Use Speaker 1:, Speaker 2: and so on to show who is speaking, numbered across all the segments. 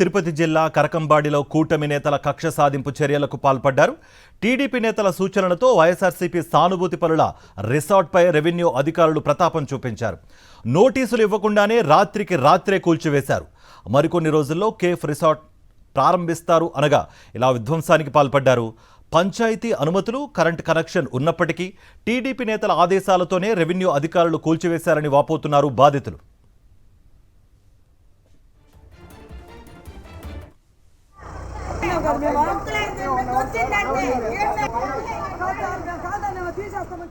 Speaker 1: తిరుపతి జిల్లా కరకంబాడిలో కూటమి నేతల కక్ష సాధింపు చర్యలకు పాల్పడ్డారు. టీడీపీ నేతల సూచనలతో వైఎస్ఆర్సీపీ సానుభూతి పరుల రిసార్ట్పై రెవెన్యూ అధికారులు ప్రతాపం చూపించారు. నోటీసులు ఇవ్వకుండానే రాత్రికి రాత్రే కూల్చివేశారు. మరికొన్ని రోజుల్లో కేఫ్ రిసార్ట్ ప్రారంభిస్తారు అనగా ఇలా విధ్వంసానికి పాల్పడ్డారు. పంచాయతీ అనుమతులు, కరెంట్ కనెక్షన్ ఉన్నప్పటికీ టీడీపీ నేతల ఆదేశాలతోనే రెవెన్యూ అధికారులు కూల్చివేశారని వాపోతున్నారు బాధితులు.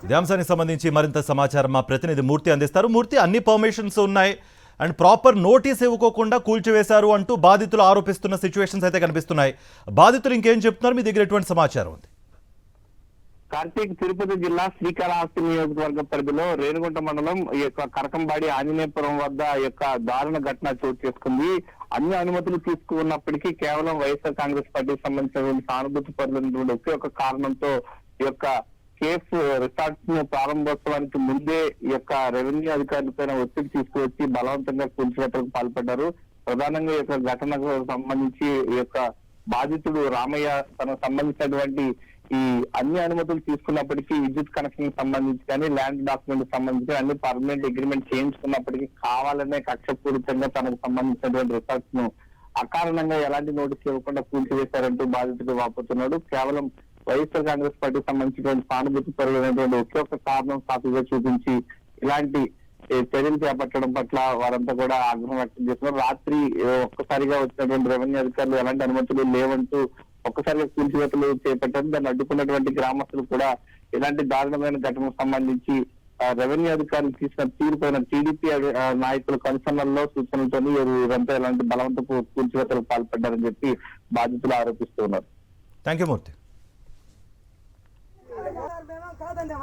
Speaker 1: ఇదే అంశానికి సంబంధించి మరింత సమాచారం మా ప్రతినిధి మూర్తి అందిస్తారు. మూర్తి, అన్ని పర్మిషన్స్ ఉన్నాయి అండ్ ప్రాపర్ నోటీస్ ఇవ్వకోకుండా కూల్చివేశారు అంటూ బాధితులు ఆరోపిస్తున్న సిచ్యువేషన్స్ అయితే కనిపిస్తున్నాయి. బాధితులు ఇంకేం చెప్తున్నారు? మీ దగ్గర ఎటువంటి సమాచారం ఉంది?
Speaker 2: కార్తీక్, తిరుపతి జిల్లా శ్రీకాళహస్తి నియోజకవర్గ పరిధిలో రేణుగుంట మండలం ఈ యొక్క కరకంబాడి ఆంజనేయపురం వద్ద యొక్క దారుణ ఘటన చోటు చేసుకుంది. అన్ని అనుమతులు తీసుకున్నప్పటికీ కేవలం వైఎస్ఆర్ కాంగ్రెస్ పార్టీకి సంబంధించినటువంటి సానుభూతి పరులైనటువంటి ఒకే ఒక కారణంతో ఈ యొక్క కేఫ్ రిసార్ట్ ను ప్రారంభోత్సవానికి ముందే ఈ యొక్క రెవెన్యూ అధికారులపైన ఒత్తిడి తీసుకువచ్చి బలవంతంగా కూల్చివేతలకు పాల్పడ్డారు. ప్రధానంగా ఈ యొక్క ఘటనకు సంబంధించి ఈ యొక్క బాధితుడు రామయ్య తనకు సంబంధించినటువంటి ఈ అన్ని అనుమతులు తీసుకున్నప్పటికీ విద్యుత్ కనెక్షన్ సంబంధించి కానీ ల్యాండ్ డాక్యుమెంట్ సంబంధించి అన్ని పర్మనెంట్ అగ్రిమెంట్ చేయించుకున్నప్పటికీ కావాలనే కక్షపూరితంగా తనకు సంబంధించినటువంటి రిసార్ట్స్ ను అకారణంగా ఎలాంటి నోటీస్ ఇవ్వకుండా కూల్చివేశారంటూ బాధితుడు వాపోతున్నాడు. కేవలం వైఎస్ఆర్ కాంగ్రెస్ పార్టీకి సంబంధించినటువంటి సానుభూతి పరులైనటువంటి ఒకే ఒక కారణం సాకుగా చూపించి ఇలాంటి చర్యలు చేపట్టడం పట్ల వారంతా కూడా ఆగ్రహం వ్యక్తం చేస్తున్నారు. రాత్రి ఒక్కసారిగా వచ్చినటువంటి రెవెన్యూ అధికారులు ఎలాంటి అనుమతులు లేవంటూ ఒక్కసారిగా కూల్చివేతలు చేపట్టారు. దాన్ని అడ్డుకున్నటువంటి గ్రామస్తులు కూడా ఇలాంటి దారుణమైన ఘటనకు సంబంధించి రెవెన్యూ అధికారులు తీసిన తీరుపైన టీడీపీ నాయకుల కన్సర్న్లలో సూచనలతో వీరంతా ఇలాంటి బలవంతపు కూల్చివేతలకు పాల్పడ్డారని చెప్పి బాధితులు ఆరోపిస్తున్నారు.
Speaker 1: థ్యాంక్ యూ మూర్తి.
Speaker 3: కాదండి